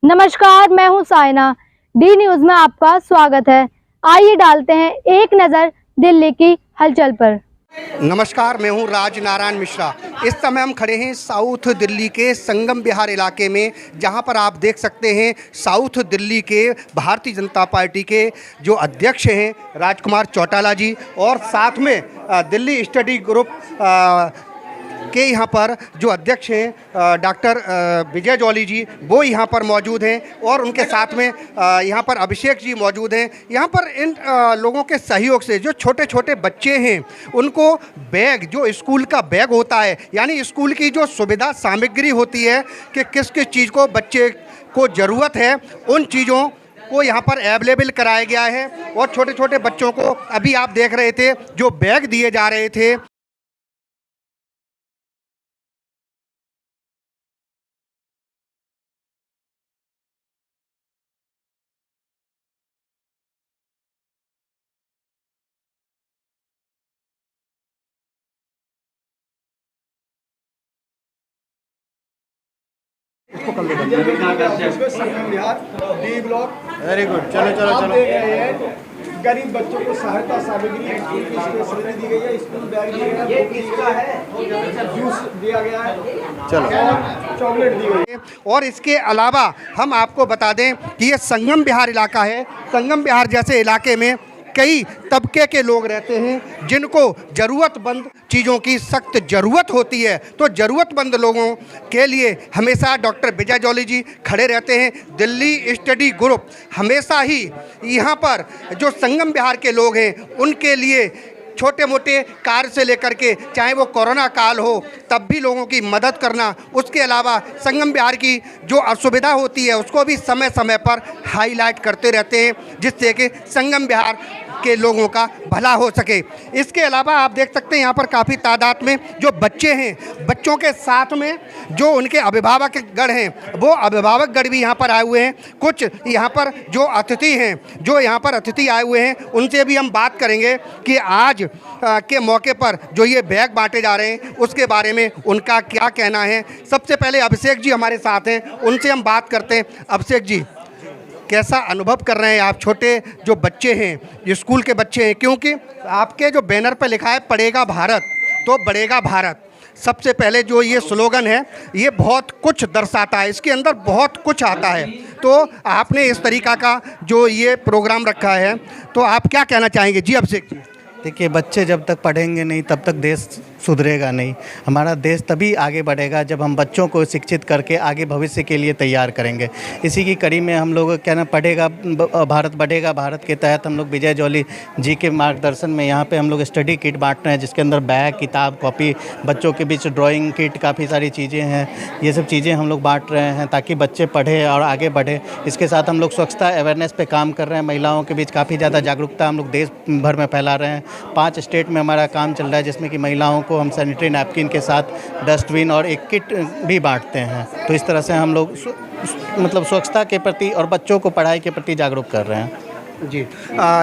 नमस्कार, मैं हूं साइना। डी न्यूज में आपका स्वागत है। आइए डालते हैं एक नजर दिल्ली की हलचल पर। नमस्कार, मैं हूं राज नारायण मिश्रा। इस समय हम खड़े हैं साउथ दिल्ली के संगम विहार इलाके में, जहां पर आप देख सकते हैं साउथ दिल्ली के भारतीय जनता पार्टी के जो अध्यक्ष हैं राजकुमार चौटाला जी, और साथ में दिल्ली स्टडी ग्रुप के यहाँ पर जो अध्यक्ष हैं डॉक्टर विजय जॉली जी, वो यहाँ पर मौजूद हैं, और उनके साथ में यहाँ पर अभिषेक जी मौजूद हैं। यहाँ पर इन लोगों के सहयोग से जो छोटे छोटे बच्चे हैं उनको बैग, जो स्कूल का बैग होता है, यानी स्कूल की जो सुविधा सामग्री होती है कि किस किस चीज़ को बच्चे को ज़रूरत है, उन चीज़ों को यहाँ पर अवेलेबल कराया गया है। और छोटे छोटे बच्चों को अभी आप देख रहे थे जो बैग दिए जा रहे थे। इसको कर लो डी ब्लॉक। वेरी गुड, चलो चलो चलो। गरीब बच्चों को सहायता सामग्री की स्टेशनरी दी गई है, स्कूल बैग दिए गए हैं, जूस दिया गया है, चलो, और चॉकलेट दी गई है। और इसके अलावा हम आपको बता दें कि ये संगम विहार इलाका है। संगम विहार जैसे इलाके में कई तबके के लोग रहते हैं जिनको ज़रूरतमंद चीज़ों की सख्त ज़रूरत होती है। तो ज़रूरतमंद लोगों के लिए हमेशा डॉक्टर विजय जॉली जी खड़े रहते हैं। दिल्ली स्टडी ग्रुप हमेशा ही यहाँ पर जो संगम विहार के लोग हैं उनके लिए छोटे मोटे कार्य से लेकर के, चाहे वो कोरोना काल हो तब भी लोगों की मदद करना, उसके अलावा संगम विहार की जो असुविधा होती है उसको भी समय समय पर हाईलाइट करते रहते हैं, जिससे कि संगम विहार के लोगों का भला हो सके। इसके अलावा आप देख सकते हैं यहाँ पर काफ़ी तादाद में जो बच्चे हैं, बच्चों के साथ में जो उनके अभिभावकगण हैं वो अभिभावकगण भी यहाँ पर आए हुए हैं। कुछ यहाँ पर जो अतिथि हैं, जो यहाँ पर अतिथि आए हुए हैं, उनसे भी हम बात करेंगे कि आज के मौके पर जो ये बैग बांटे जा रहे हैं उसके बारे में उनका क्या कहना है। सबसे पहले अभिषेक जी हमारे साथ हैं, उनसे हम बात करते हैं। अभिषेक जी, कैसा अनुभव कर रहे हैं आप? छोटे जो बच्चे हैं, जो स्कूल के बच्चे हैं, क्योंकि आपके जो बैनर पर लिखा है पढ़ेगा भारत तो बढ़ेगा भारत, सबसे पहले जो ये स्लोगन है ये बहुत कुछ दर्शाता है, इसके अंदर बहुत कुछ आता है। तो आपने इस तरीक़ा का जो ये प्रोग्राम रखा है, तो आप क्या कहना चाहेंगे? जी अभिषेक जी। देखिए, बच्चे जब तक पढ़ेंगे नहीं तब तक देश सुधरेगा नहीं। हमारा देश तभी आगे बढ़ेगा जब हम बच्चों को शिक्षित करके आगे भविष्य के लिए तैयार करेंगे। इसी की कड़ी में हम लोग क्या ना, पढ़ेगा भारत बढ़ेगा भारत के तहत हम लोग विजय जॉली जी के मार्गदर्शन में यहाँ पे हम लोग स्टडी किट बांट रहे हैं, जिसके अंदर बैग, किताब, कॉपी, बच्चों के बीच ड्राइंग किट, काफ़ी सारी चीज़ें हैं। ये सब चीज़ें हम लोग बांट रहे हैं ताकि बच्चे पढ़े और आगे बढ़े। इसके साथ हम लोग स्वच्छता अवेयरनेस पे काम कर रहे हैं। महिलाओं के बीच काफ़ी ज़्यादा जागरूकता हम लोग देश भर में फैला रहे हैं। 5 स्टेट में हमारा काम चल रहा है, जिसमें कि महिलाओं को हम सैनिटरी नैपकिन के साथ डस्टबिन और एक किट भी बांटते हैं। तो इस तरह से हम लोग मतलब स्वच्छता के प्रति और बच्चों को पढ़ाई के प्रति जागरूक कर रहे हैं। जी,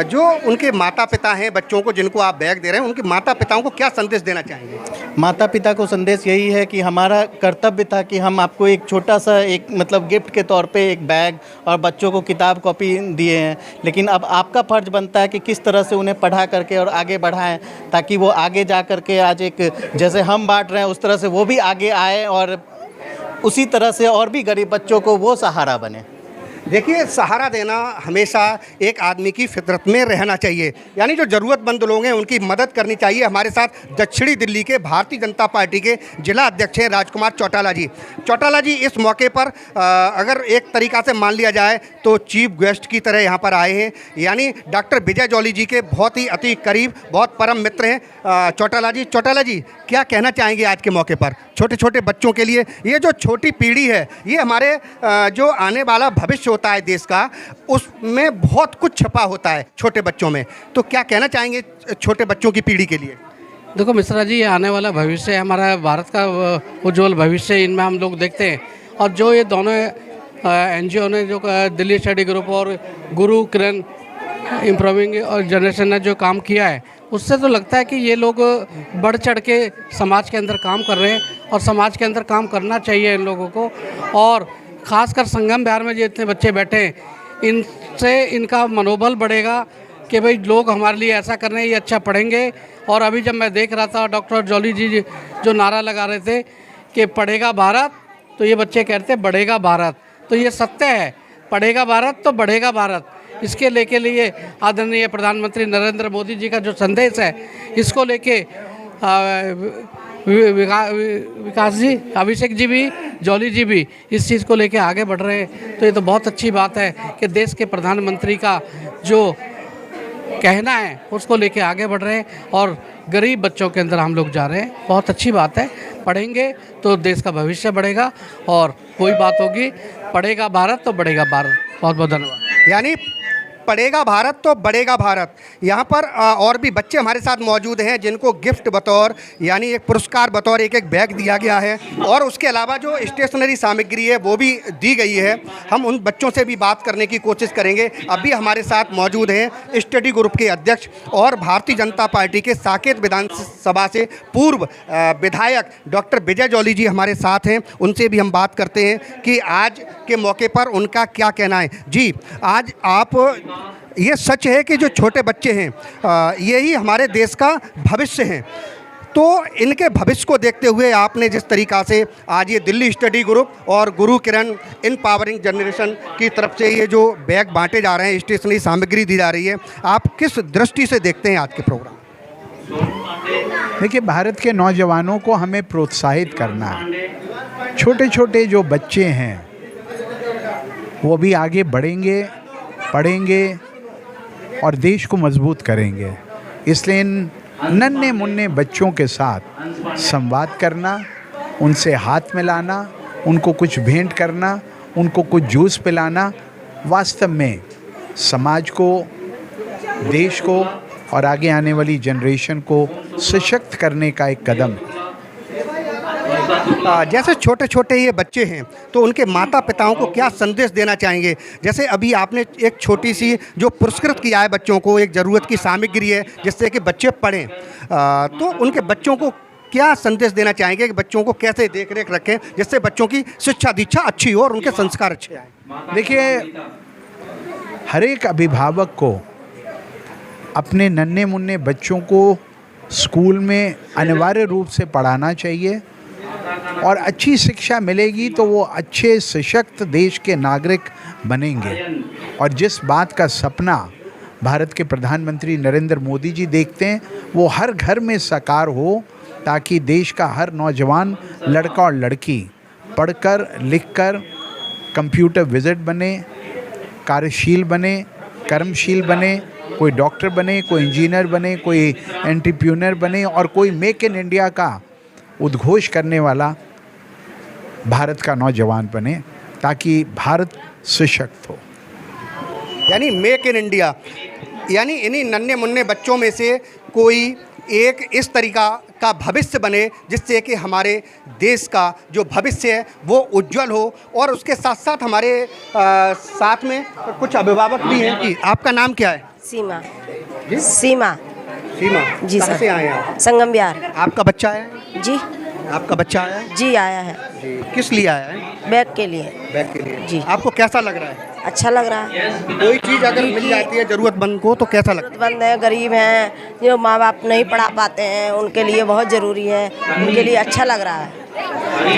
जो उनके माता पिता हैं बच्चों को जिनको आप बैग दे रहे हैं, उनके माता पिताओं को क्या संदेश देना चाहेंगे? माता पिता को संदेश यही है कि हमारा कर्तव्य था कि हम आपको एक छोटा सा एक मतलब गिफ्ट के तौर पे एक बैग और बच्चों को किताब कॉपी दिए हैं, लेकिन अब आपका फ़र्ज़ बनता है कि किस तरह से उन्हें पढ़ा करके और आगे बढ़ाएं, ताकि वो आगे जा करके आज एक जैसे हम बांट रहे हैं उस तरह से वो भी आगे आए और उसी तरह से और भी गरीब बच्चों को वो सहारा बने। देखिए, सहारा देना हमेशा एक आदमी की फितरत में रहना चाहिए, यानी जो ज़रूरतमंद लोग हैं उनकी मदद करनी चाहिए। हमारे साथ दक्षिणी दिल्ली के भारतीय जनता पार्टी के जिला अध्यक्ष हैं राजकुमार चौटाला जी। चौटाला जी, इस मौके पर अगर एक तरीक़ा से मान लिया जाए तो चीफ गेस्ट की तरह यहाँ पर आए हैं, यानी डॉक्टर विजय जॉली जी के बहुत ही अति करीब, बहुत परम मित्र हैं चौटाला जी। चौटाला जी, क्या कहना चाहेंगे आज के मौके पर छोटे छोटे बच्चों के लिए? ये जो छोटी पीढ़ी है, ये हमारे जो आने वाला भविष्य होता है देश का, उसमें बहुत कुछ छपा होता है छोटे बच्चों में। तो क्या कहना चाहेंगे छोटे बच्चों की पीढ़ी के लिए? देखो मिश्रा जी, ये आने वाला भविष्य है, हमारा भारत का उज्जवल भविष्य इनमें हम लोग देखते हैं। और जो ये दोनों NGO ने, जो दिल्ली स्टडी ग्रुप और गुरु किरण इम्प्रूविंग और जनरेशन ने जो काम किया है, उससे तो लगता है कि ये लोग बढ़ चढ़ के समाज के अंदर काम कर रहे हैं और समाज के अंदर काम करना चाहिए इन लोगों को। और खासकर संगम विहार में जो इतने बच्चे बैठे हैं, इनसे इनका मनोबल बढ़ेगा कि भाई लोग हमारे लिए ऐसा कर रहे हैं, ये अच्छा पढ़ेंगे। और अभी जब मैं देख रहा था डॉक्टर जॉली जी जो नारा लगा रहे थे कि पढ़ेगा भारत, तो ये बच्चे कहते हैं बढ़ेगा भारत। तो ये सत्य है, पढ़ेगा भारत तो बढ़ेगा भारत। इसके लेके लिए आदरणीय प्रधानमंत्री नरेंद्र मोदी जी का जो संदेश है, इसको लेके विकास जी, अभिषेक जी भी, जॉली जी भी इस चीज़ को लेके आगे बढ़ रहे हैं। तो ये तो बहुत अच्छी बात है कि देश के प्रधानमंत्री का जो कहना है उसको लेके आगे बढ़ रहे हैं और गरीब बच्चों के अंदर हम लोग जा रहे हैं। बहुत अच्छी बात है, पढ़ेंगे तो देश का भविष्य बढ़ेगा और वही बात होगी, पढ़ेगा भारत तो बढ़ेगा भारत। बहुत बहुत धन्यवाद। यानी पढ़ेगा भारत तो बढ़ेगा भारत। यहाँ पर और भी बच्चे हमारे साथ मौजूद हैं जिनको गिफ्ट बतौर यानी एक पुरस्कार बतौर एक बैग दिया गया है और उसके अलावा जो स्टेशनरी सामग्री है वो भी दी गई है। हम उन बच्चों से भी बात करने की कोशिश करेंगे। अभी हमारे साथ मौजूद हैं स्टडी ग्रुप के अध्यक्ष और भारतीय जनता पार्टी के साकेत विधानसभा से पूर्व विधायक डॉक्टर विजय जॉली जी हमारे साथ हैं। उनसे भी हम बात करते हैं कि आज के मौके पर उनका क्या कहना है। जी, आज आप, ये सच है कि जो छोटे बच्चे हैं यही हमारे देश का भविष्य हैं, तो इनके भविष्य को देखते हुए आपने जिस तरीक़ा से आज ये दिल्ली स्टडी ग्रुप और गुरु किरण एम्पावरिंग जनरेशन की तरफ से ये जो बैग बांटे जा रहे हैं, स्टेशनरी सामग्री दी जा रही है, आप किस दृष्टि से देखते हैं आज के प्रोग्राम? देखिए, भारत के नौजवानों को हमें प्रोत्साहित करना है। छोटे छोटे जो बच्चे हैं वो भी आगे बढ़ेंगे, पढ़ेंगे और देश को मजबूत करेंगे। इसलिए इन नन्हे मुन्ने बच्चों के साथ संवाद करना, उनसे हाथ मिलाना, उनको कुछ भेंट करना, उनको कुछ जूस पिलाना वास्तव में समाज को, देश को और आगे आने वाली जनरेशन को सशक्त करने का एक कदम है। जैसे छोटे छोटे ये बच्चे हैं तो उनके माता पिताओं को क्या संदेश देना चाहेंगे? जैसे अभी आपने एक छोटी सी जो पुरस्कृत किया है बच्चों को, एक ज़रूरत की सामग्री है जिससे कि बच्चे पढ़ें, तो उनके बच्चों को क्या संदेश देना चाहेंगे कि बच्चों को कैसे देख रेख रखें जिससे बच्चों की शिक्षा दीक्षा अच्छी हो और उनके संस्कार अच्छे आए? देखिए, हर एक अभिभावक को अपने नन्हे मुन्ने बच्चों को स्कूल में अनिवार्य रूप से पढ़ाना चाहिए और अच्छी शिक्षा मिलेगी तो वो अच्छे सशक्त देश के नागरिक बनेंगे। और जिस बात का सपना भारत के प्रधानमंत्री नरेंद्र मोदी जी देखते हैं वो हर घर में साकार हो, ताकि देश का हर नौजवान लड़का और लड़की पढ़कर लिखकर कंप्यूटर विजिट बने, कार्यशील बने, कर्मशील बने, कोई डॉक्टर बने, कोई इंजीनियर बने, कोई एंटरप्रेन्योर बने और कोई मेक इन इंडिया का उद्घोष करने वाला भारत का नौजवान बने, ताकि भारत सशक्त हो। यानी मेक इन इंडिया, यानी इन्हीं नन्हे मुन्ने बच्चों में से कोई एक इस तरीका का भविष्य बने जिससे कि हमारे देश का जो भविष्य है वो उज्जवल हो। और उसके साथ साथ हमारे साथ में कुछ अभिभावक भी हैं। कि आपका नाम क्या है? सीमा। जी? सीमा जी कहाँ सर। से आए हैं आप? संगम विहार। आपका बच्चा है? जी। आपका बच्चा आया है? जी आया है। जी। किस लिए आया है? बैग के लिए। बैग के लिए। जी। आपको कैसा लग रहा है? अच्छा लग रहा है। कोई चीज़ अगर मिल जाती है ज़रूरतमंद को तो कैसा लगता है? जरूरतमंद है, गरीब हैं, जो माँ बाप नहीं पढ़ा पाते हैं, उनके लिए बहुत ज़रूरी है। उनके लिए अच्छा लग रहा है,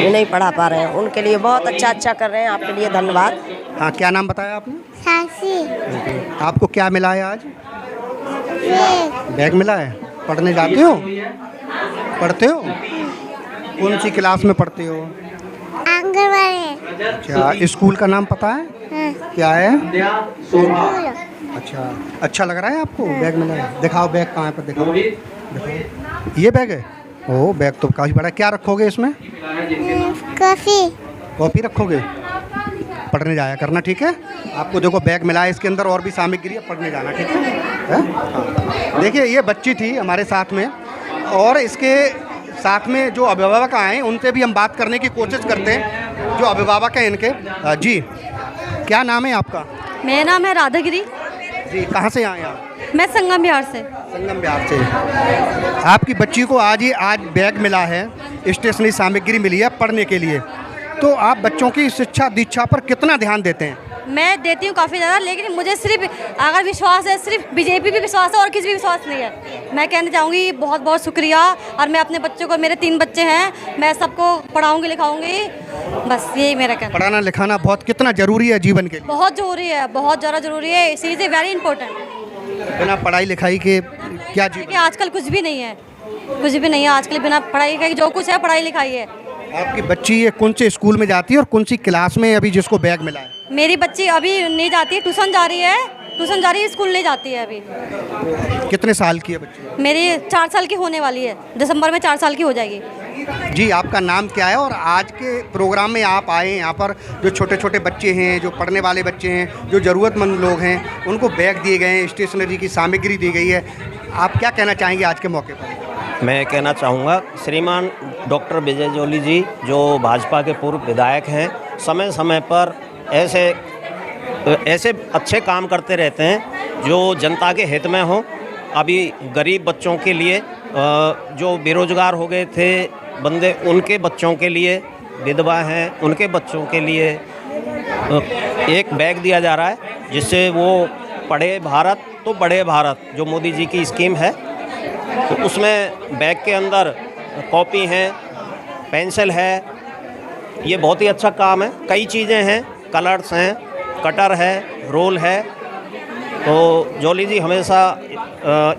जो नहीं पढ़ा पा रहे हैं उनके लिए बहुत अच्छा कर रहे हैं। आपके लिए धन्यवाद। हाँ, क्या नाम बताया आपने? साक्षी। आपको क्या मिला है आज? बैग मिला है। पढ़ने जाते हो? पढ़ते हो? कौन सी क्लास में पढ़ते हो? आंगनबाड़ी। अच्छा, स्कूल का नाम पता है? हाँ। क्या है? स्कूल। अच्छा, अच्छा लग रहा है आपको? बैग मिला है। दिखाओ बैग कहाँ है, पर दिखाओ। ये बैग है? ओह, बैग तो काफ़ी बड़ा है। क्या रखोगे इसमें? कॉफी। कॉपी रखोगे? पढ़ने जाया करना, ठीक है? आपको देखो बैग मिला है, इसके अंदर और भी सामग्री है, पढ़ने जाना, ठीक है? हाँ। देखिए, ये बच्ची थी हमारे साथ में और इसके साथ में जो अभिभावक आए हैं उनसे भी हम बात करने की कोशिश करते हैं। जो अभिभावक हैं इनके, जी क्या नाम है आपका? मेरा नाम है राधागिरी। जी, कहाँ से आए हैं आप? मैं संगम विहार से। संगम विहार से। आपकी बच्ची को आज बैग मिला है, स्टेशनरी सामग्री मिली है पढ़ने के लिए, तो आप बच्चों की शिक्षा दीक्षा पर कितना ध्यान देते हैं? मैं देती हूँ काफ़ी ज़्यादा, लेकिन मुझे सिर्फ अगर विश्वास है, सिर्फ बीजेपी पे विश्वास है और किसी भी विश्वास नहीं है। मैं कहना चाहूँगी बहुत बहुत शुक्रिया। और मैं अपने बच्चों को, मेरे 3 बच्चे हैं, मैं सबको पढ़ाऊँगी लिखाऊँगी, बस यही मेरा कहना। पढ़ाना लिखाना बहुत कितना ज़रूरी है जीवन के लिए? बहुत ज़रूरी है, बहुत ज़्यादा ज़रूरी है। इसी से वेरी इंपॉर्टेंट। बिना पढ़ाई लिखाई के क्या जीवन? कि आजकल कुछ भी नहीं है, कुछ भी नहीं है आजकल बिना पढ़ाई लिखाई। जो कुछ है पढ़ाई लिखाई है। आपकी बच्ची ये कौन से स्कूल में जाती है और कौन सी क्लास में अभी जिसको बैग मिला है? मेरी बच्ची अभी नहीं जाती है, ट्यूशन जा रही है। ट्यूशन जा रही है, स्कूल नहीं जाती है अभी। कितने साल की है बच्ची? मेरी 4 साल की होने वाली है, दिसंबर में 4 साल की हो जाएगी। जी, आपका नाम क्या है और आज के प्रोग्राम में आप आए यहाँ पर जो छोटे छोटे बच्चे हैं, जो पढ़ने वाले बच्चे हैं, जो ज़रूरतमंद लोग हैं, उनको बैग दिए गए हैं, स्टेशनरी की सामग्री दी गई है, आप क्या कहना चाहेंगे आज के मौके पर? मैं कहना चाहूँगा श्रीमान डॉक्टर विजय जोली जी जो भाजपा के पूर्व विधायक हैं, समय समय पर ऐसे अच्छे काम करते रहते हैं जो जनता के हित में हो। अभी गरीब बच्चों के लिए, जो बेरोजगार हो गए थे बंदे, उनके बच्चों के लिए, विधवा हैं उनके बच्चों के लिए एक बैग दिया जा रहा है, जिससे वो पढ़े भारत तो बड़े भारत जो मोदी जी की स्कीम है। तो उसमें बैग के अंदर कॉपी है, पेंसिल है, ये बहुत ही अच्छा काम है। कई चीज़ें हैं, कलर्स हैं, कटर है, रोल है। तो जोली जी हमेशा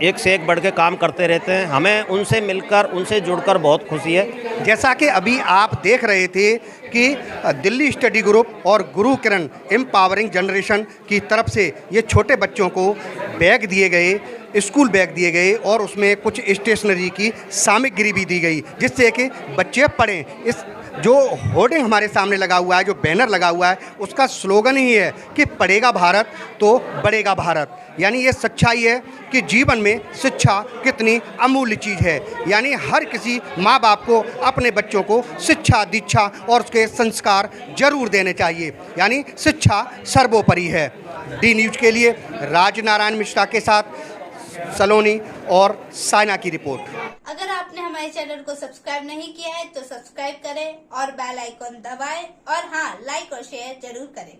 एक से एक बढ़ के काम करते रहते हैं। हमें उनसे मिलकर, उनसे जुड़कर बहुत खुशी है। जैसा कि अभी आप देख रहे थे कि दिल्ली स्टडी ग्रुप और गुरु किरण एम्पावरिंग जनरेशन की तरफ से ये छोटे बच्चों को बैग दिए गए, स्कूल बैग दिए गए और उसमें कुछ स्टेशनरी की सामग्री भी दी गई, जिससे कि बच्चे पढ़ें। इस जो होर्डिंग हमारे सामने लगा हुआ है, जो बैनर लगा हुआ है, उसका स्लोगन ही है कि पढ़ेगा भारत तो बढ़ेगा भारत। यानी ये सच्चाई है कि जीवन में शिक्षा कितनी अमूल्य चीज़ है। यानी हर किसी माँ बाप को अपने बच्चों को शिक्षा दीक्षा और उसके संस्कार जरूर देने चाहिए। यानी शिक्षा सर्वोपरि है। डी न्यूज़ के लिए राजनारायण मिश्रा के साथ सलोनी और साइना की रिपोर्ट। अगर आपने हमारे चैनल को सब्सक्राइब नहीं किया है तो सब्सक्राइब करें और बेल आइकॉन दबाएं और हाँ, लाइक और शेयर जरूर करें।